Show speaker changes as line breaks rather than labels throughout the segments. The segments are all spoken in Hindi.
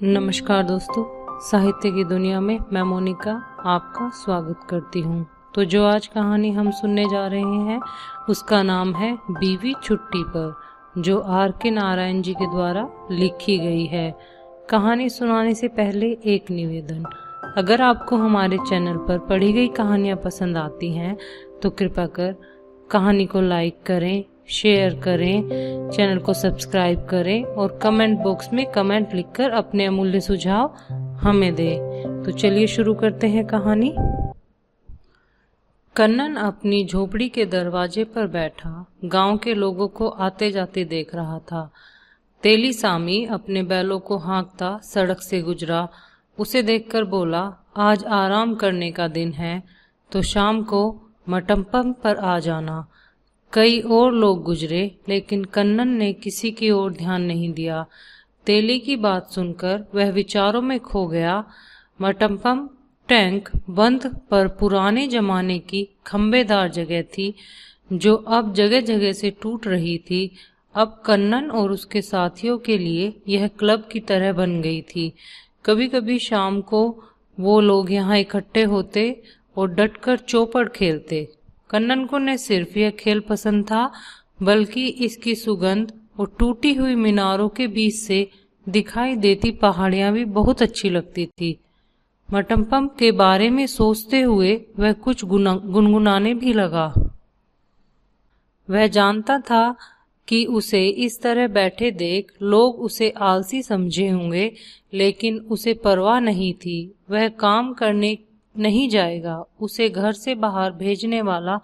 नमस्कार दोस्तों, साहित्य की दुनिया में मैं मोनिका आपका स्वागत करती हूँ। तो जो आज कहानी हम सुनने जा रहे हैं उसका नाम है बीवी छुट्टी पर, जो R.K. नारायण जी के द्वारा लिखी गई है। कहानी सुनाने से पहले एक निवेदन, अगर आपको हमारे चैनल पर पढ़ी गई कहानियाँ पसंद आती हैं तो कृपया कर कहानी को लाइक करें, शेयर करें, चैनल को सब्सक्राइब करें और कमेंट बॉक्स में कमेंट लिखकर अपने अमूल्य सुझाव हमें दें। तो चलिए शुरू करते हैं कहानी। कन्नन अपनी झोपड़ी के दरवाजे पर बैठा गांव के लोगों को आते जाते देख रहा था। तेली सामी अपने बैलों को हाँकता सड़क से गुजरा। उसे देखकर बोला, आज आराम करने का दिन है तो शाम को मटम्पम पर आ जाना। कई और लोग गुजरे लेकिन कन्नन ने किसी की ओर ध्यान नहीं दिया। तेली की बात सुनकर वह विचारों में खो गया। मटम्पम टैंक बंद पर पुराने जमाने की खंबेदार जगह थी जो अब जगह जगह से टूट रही थी। अब कन्नन और उसके साथियों के लिए यह क्लब की तरह बन गई थी। कभी कभी शाम को वो लोग यहाँ इकट्ठे होते और डटकर चौपड़ खेलते। कन्नन को न सिर्फ यह खेल पसंद था बल्कि इसकी सुगंध और टूटी हुई मीनारों के बीच से दिखाई देती पहाड़ियां भी बहुत अच्छी लगती थी। मटम्पम के बारे में सोचते हुए वह कुछ गुनगुनाने भी लगा। वह जानता था कि उसे इस तरह बैठे देख लोग उसे आलसी समझे होंगे, लेकिन उसे परवाह नहीं थी। वह काम करने नहीं जाएगा। उसे घर से बाहर भेजने वाला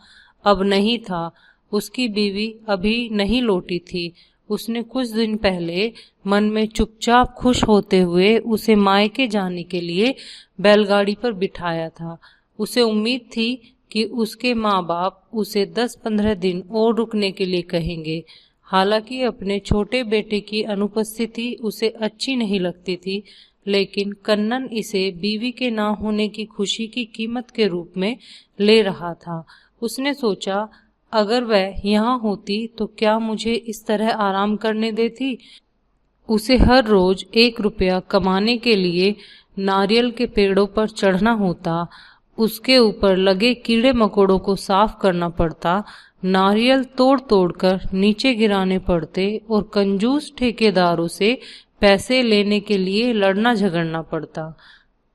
अब नहीं था। उसकी बीवी अभी नहीं लौटी थी। उसने कुछ दिन पहले मन में चुपचाप खुश होते हुए उसे मायके जाने के लिए बैलगाड़ी पर बिठाया था। उसे उम्मीद थी कि उसके माँ बाप उसे 10-15 दिन और रुकने के लिए कहेंगे। हालांकि अपने छोटे बेटे की अनुपस्थिति उसे अच्छी नहीं लगती थी, लेकिन कन्नन इसे बीवी के ना होने की खुशी की कीमत के रूप में ले रहा था। उसने सोचा, अगर वह यहाँ होती तो क्या मुझे इस तरह आराम करने देती। उसे हर रोज 1 रुपया कमाने के लिए नारियल के पेड़ों पर चढ़ना होता, उसके ऊपर लगे कीड़े मकोड़ों को साफ करना पड़ता, नारियल तोड़ तोड़ कर नीचे गिराने पड़ते और कंजूस ठेकेदारों से पैसे लेने के लिए लड़ना झगड़ना पड़ता।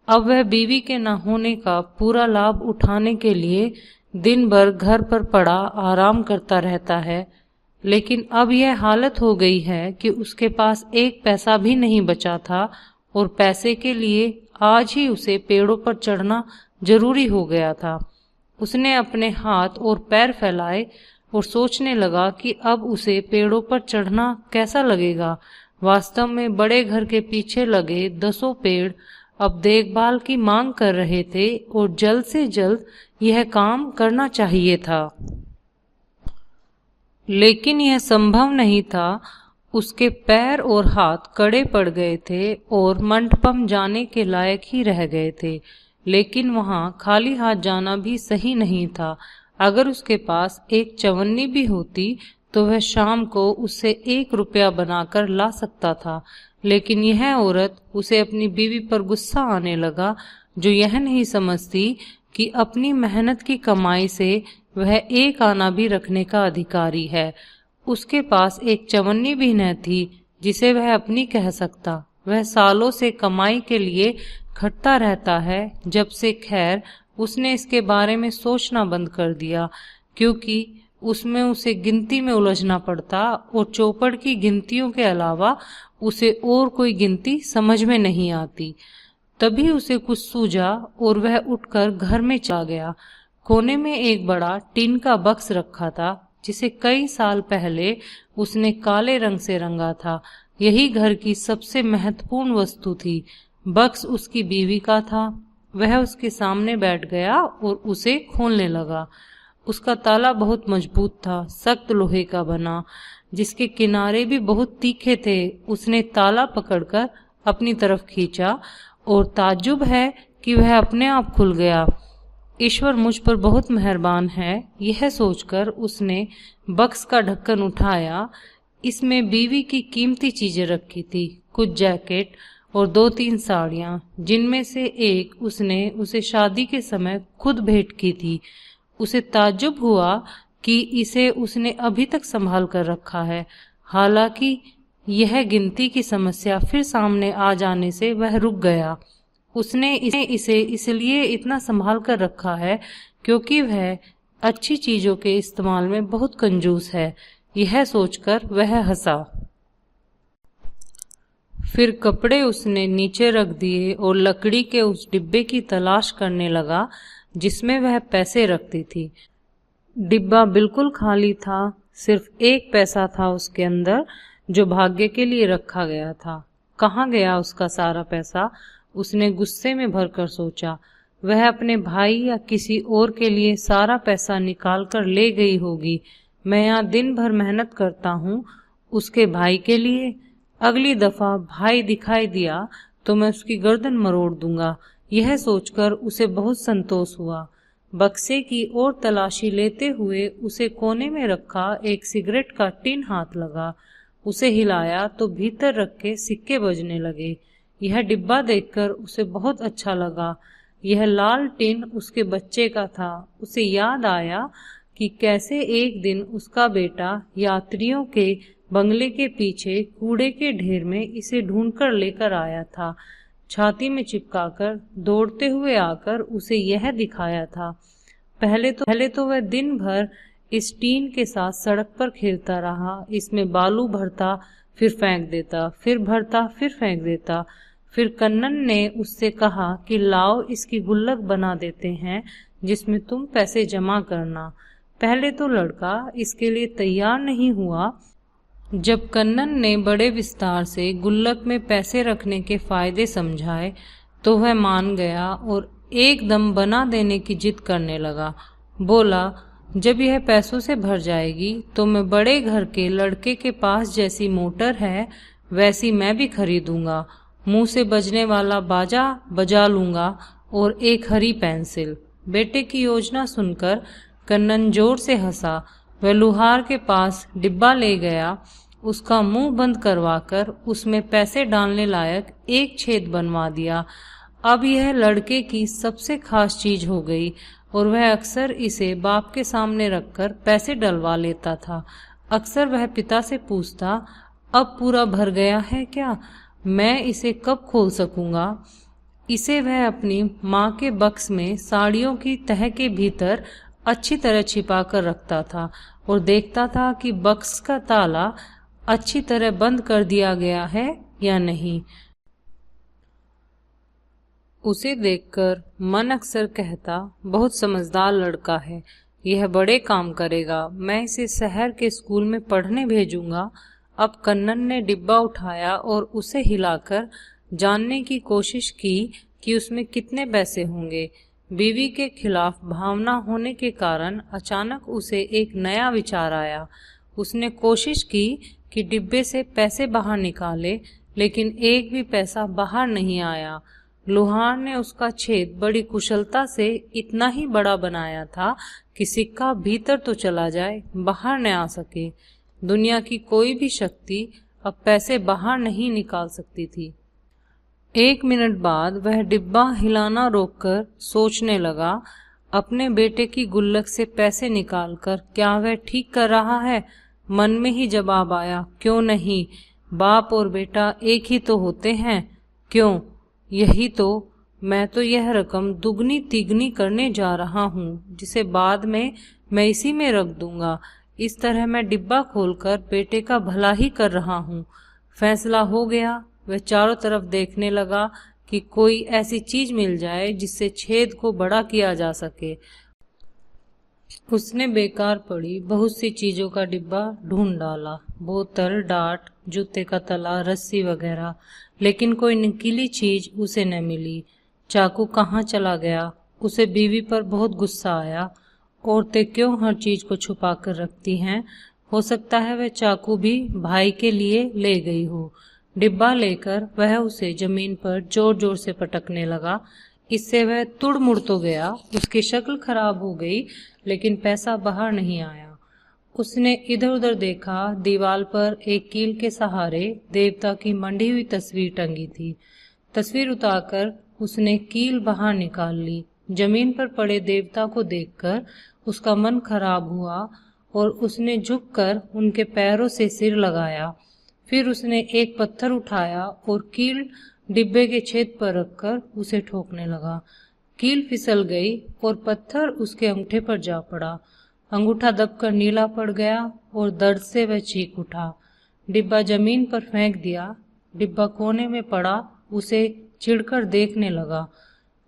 अब वह बीवी के न होने का पूरा लाभ उठाने के लिए दिन भर घर पर पड़ा आराम करता रहता है, लेकिन अब यह हालत हो गई है कि उसके पास 1 पैसा भी नहीं बचा था और पैसे के लिए आज ही उसे पेड़ों पर चढ़ना जरूरी हो गया था। उसने अपने हाथ और पैर फैलाए और सोचने लगा कि अब उसे पेड़ों पर चढ़ना कैसा लगेगा। वास्तव में बड़े घर के पीछे लगे 10 पेड़ अब देखभाल की मांग कर रहे थे और जल्द से जल्द यह काम करना चाहिए था, लेकिन यह संभव नहीं था। उसके पैर और हाथ कड़े पड़ गए थे और मंडपम जाने के लायक ही रह गए थे, लेकिन वहां खाली हाथ जाना भी सही नहीं था। अगर उसके पास एक चवन्नी भी होती तो वह शाम को उससे 1 रुपया बनाकर ला सकता था, लेकिन यह औरत उसे अपनी बीवी पर गुस्सा आने लगा, जो यह नहीं समझती कि अपनी मेहनत की कमाई से वह 1 आना भी रखने का अधिकारी है। उसके पास एक चवन्नी भी न थी जिसे वह अपनी कह सकता। वह सालों से कमाई के लिए खटता रहता है। जब से खैर उसने इसके बारे में सोचना बंद कर दिया, क्योंकि उसमें उसे गिनती में उलझना पड़ता और चौपड़ की गिनतियों के अलावा उसे और कोई गिनती समझ में नहीं आती। तभी उसे कुछ सूझा और वह उठकर घर में चला गया। कोने में एक बड़ा टिन का बक्स रखा था जिसे कई साल पहले उसने काले रंग से रंगा था। यही घर की सबसे महत्वपूर्ण वस्तु थी। बक्स उसकी बीवी का था। वह उसके सामने बैठ गया और उसे खोलने लगा। उसका ताला बहुत मजबूत था, सख्त लोहे का बना, जिसके किनारे भी बहुत तीखे थे। उसने ताला पकड़कर अपनी तरफ खींचा और ताज्जुब है कि वह अपने आप खुल गया। ईश्वर मुझ पर बहुत मेहरबान है, यह सोचकर उसने बक्स का ढक्कन उठाया। इसमें बीवी की कीमती चीजें रखी थी, कुछ जैकेट और 2-3 साड़ियां, जिनमें से एक उसने उसे शादी के समय खुद भेंट की थी। उसे ताज्जुब हुआ कि इसे उसने अभी तक संभाल कर रखा है। हालांकि यह गिनती की समस्या फिर सामने आ जाने से वह रुक गया। उसने इसे इसलिए इतना संभाल कर रखा है क्योंकि वह अच्छी चीजों के इस्तेमाल में बहुत कंजूस है। यह सोचकर वह हंसा। फिर कपड़े उसने नीचे रख दिए और लकड़ी के उस डिब्बे की तलाश करने लगा जिसमें वह पैसे रखती थी। डिब्बा बिल्कुल खाली था, सिर्फ एक पैसा था उसके अंदर जो भाग्य के लिए रखा गया था। कहाँ गया उसका सारा पैसा? उसने गुस्से में भरकर सोचा। वह अपने भाई या किसी और के लिए सारा पैसा निकाल कर ले गई होगी। मैं यहाँ दिन भर मेहनत करता हूँ उसके भाई के लिए। अगली दफा भाई दिखाई दिया तो मैं उसकी गर्दन मरोड़ दूंगा। यह सोचकर उसे बहुत संतोष हुआ। बक्से की ओर तलाशी लेते हुए उसे कोने में रखा एक सिगरेट का टिन हाथ लगा। उसे हिलाया तो भीतर रखे सिक्के बजने लगे। यह डिब्बा देखकर उसे बहुत अच्छा लगा। यह लाल टिन उसके बच्चे का था। उसे याद आया कि कैसे एक दिन उसका बेटा यात्रियों के बंगले के पीछे कूड़े के ढेर में इसे ढूंढकर लेकर आया था। छाती में चिपकाकर दौड़ते हुए आकर उसे यह दिखाया था। पहले तो वह दिन भर इस टीन के साथ सड़क पर खेलता रहा। इसमें बालू भरता, फिर फेंक देता, फिर भरता, फिर फेंक देता। फिर कन्नन ने उससे कहा कि लाओ इसकी गुल्लक बना देते हैं जिसमें तुम पैसे जमा करना। पहले तो लड़का इसके लिए तैयार नहीं हुआ। जब कन्नन ने बड़े विस्तार से गुल्लक में पैसे रखने के फायदे समझाए तो वह मान गया और एकदम बना देने की जिद करने लगा। बोला, जब यह पैसों से भर जाएगी तो मैं बड़े घर के लड़के के पास जैसी मोटर है वैसी मैं भी खरीदूंगा, मुंह से बजने वाला बाजा बजा लूंगा और एक हरी पेंसिल। बेटे की योजना सुनकर कन्नन जोर से हंसा। वह लुहार के पास डिब्बा ले गया, उसका मुंह बंद करवाकर उसमें पैसे डालने लायक एक छेद बनवा दिया। अब यह लड़के की सबसे खास चीज हो गई और वह अक्सर इसे बाप के सामने रखकर पैसे डलवा लेता था। अक्सर वह पिता से पूछता, अब पूरा भर गया है क्या? मैं इसे कब खोल सकूंगा? इसे वह अपनी माँ के बक्स में साड़ियों की तह के भीतर अच्छी तरह छिपा कर रखता था और देखता था कि बक्स का ताला अच्छी तरह बंद कर दिया गया है या नहीं। उसे देखकर मन अक्सर कहता, बहुत समझदार लड़का है, यह बड़े काम करेगा, मैं इसे शहर के स्कूल में पढ़ने भेजूंगा। अब कन्नन ने डिब्बा उठाया और उसे हिलाकर जानने की कोशिश की कि उसमें कितने पैसे होंगे। बीवी के खिलाफ भावना होने के कारण अचानक उसे एक नया विचार आया। उसने कोशिश की कि डिब्बे से पैसे बाहर निकाले, लेकिन एक भी पैसा बाहर नहीं आया। लोहार ने उसका छेद बड़ी कुशलता से इतना ही बड़ा बनाया था कि सिक्का भीतर तो चला जाए, बाहर न आ सके। दुनिया की कोई भी शक्ति अब पैसे बाहर नहीं निकाल सकती थी। 1 मिनट बाद वह डिब्बा हिलाना रोककर सोचने लगा, अपने बेटे की गुल्लक से पैसे निकालकर क्या वह ठीक कर रहा है? मन में ही जवाब आया, क्यों नहीं, बाप और बेटा एक ही तो होते हैं। क्यों, यही तो, मैं तो यह रकम दुगनी तिगनी करने जा रहा हूँ जिसे बाद में मैं इसी में रख दूंगा। इस तरह मैं डिब्बा खोलकर बेटे का भला ही कर रहा हूँ। फैसला हो गया। वह चारों तरफ देखने लगा कि कोई ऐसी चीज मिल जाए जिससे छेद को बड़ा किया जा सके। उसने बेकार पड़ी बहुत सी चीजों का डिब्बा ढूंढ डाला, बोतल, डाट, जूते का तला, रस्सी वगैरह, लेकिन कोई नुकीली चीज उसे न मिली। चाकू कहाँ चला गया? उसे बीवी पर बहुत गुस्सा आया। औरतें क्यों हर चीज को छुपा कर रखती हैं? हो सकता है वह चाकू भी भाई के लिए ले गई हो। डिब्बा लेकर वह उसे जमीन पर जोर जोर से पटकने लगा। इससे वह तुड़ मुड़ तो गया, उसकी शक्ल खराब हो गई, लेकिन पैसा बाहर नहीं आया। उसने इधर उधर देखा। दीवार पर एक कील के सहारे देवता की मंडी हुई तस्वीर टंगी थी। तस्वीर उतारकर उसने कील बाहर निकाल ली। जमीन पर पड़े देवता को देखकर उसका मन खराब हुआ और उसने झुककर उनके पैरों से सिर लगाया। फिर उसने एक पत्थर उठाया और कील डिब्बे के छेद पर रखकर उसे ठोकने लगा। कील फिसल गई और पत्थर उसके अंगूठे पर जा पड़ा। अंगूठा दबकर नीला पड़ गया और दर्द से वह चीख उठा। डिब्बा जमीन पर फेंक दिया। डिब्बा कोने में पड़ा उसे चिढ़कर देखने लगा।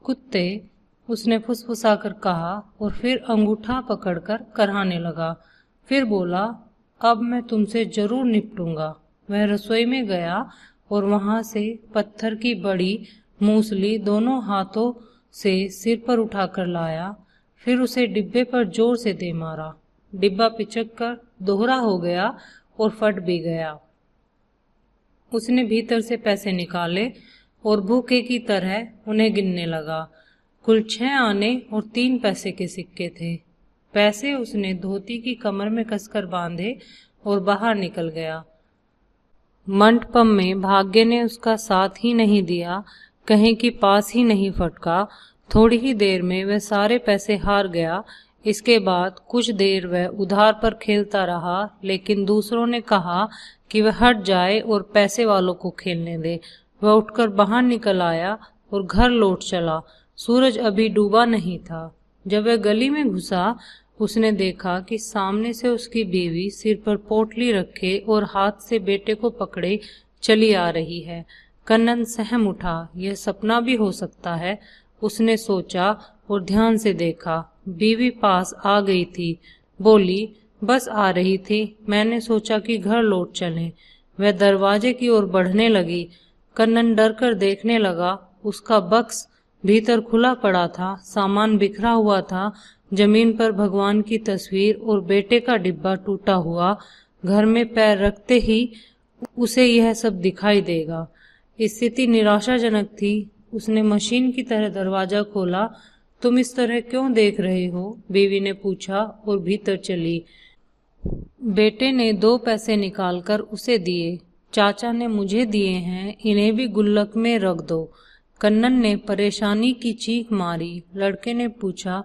कुत्ते, उसने फुसफुसाकर कहा और फिर अंगूठा पकड़कर कराहने लगा। फिर बोला, अब मैं तुमसे जरूर निपटूंगा। वह रसोई में गया और वहां से पत्थर की बड़ी मूसली दोनों हाथों से सिर पर उठाकर लाया। फिर उसे डिब्बे पर जोर से दे मारा। डिब्बा पिचककर दोहरा हो गया और फट भी गया। उसने भीतर से पैसे निकाले और भूखे की तरह उन्हें गिनने लगा। कुल 6 आने और 3 पैसे के सिक्के थे। पैसे उसने धोती की कमर में कसकर बांधे और बाहर निकल गया। मंडपम में भाग्य ने उसका साथ ही नहीं दिया, कहीं कि पास ही नहीं फटका। थोड़ी ही देर में वह सारे पैसे हार गया। इसके बाद कुछ देर वह उधार पर खेलता रहा, लेकिन दूसरों ने कहा कि वह हट जाए और पैसे वालों को खेलने दे। वह उठकर बाहर निकल आया और घर लौट चला। सूरज अभी डूबा नहीं था। जब वह गली में घुसा, उसने देखा कि सामने से उसकी बीवी सिर पर पोटली रखे और हाथ से बेटे को पकड़े चली आ रही है। कन्नन सहम उठा। यह सपना भी हो सकता है, उसने सोचा और ध्यान से देखा। बीवी पास आ गई थी। बोली, बस आ रही थी, मैंने सोचा कि घर लौट चलें। वह दरवाजे की ओर बढ़ने लगी। कन्नन डर कर देखने लगा। उसका बक्स भीतर खुला पड़ा था, सामान बिखरा हुआ था। जमीन पर भगवान की तस्वीर और बेटे का डिब्बा टूटा हुआ। घर में पैर रखते ही उसे यह सब दिखाई देगा। स्थिति निराशाजनक थी। उसने मशीन की तरह दरवाजा खोला। तुम इस तरह क्यों देख रहे हो? बीवी ने पूछा और भीतर चली। बेटे ने 2 पैसे निकालकर उसे दिए। चाचा ने मुझे दिए हैं, इन्हें भी गुल्लक में रख दो। कन्नन ने परेशानी की चीख मारी। लड़के ने पूछा,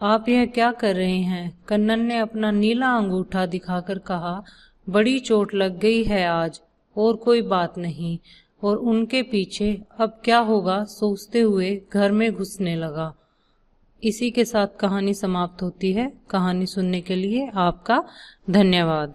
आप यह क्या कर रहे हैं? कन्नन ने अपना नीला अंगूठा दिखाकर कहा, बड़ी चोट लग गई है आज, और कोई बात नहीं। और उनके पीछे अब क्या होगा सोचते हुए घर में घुसने लगा। इसी के साथ कहानी समाप्त होती है। कहानी सुनने के लिए आपका धन्यवाद।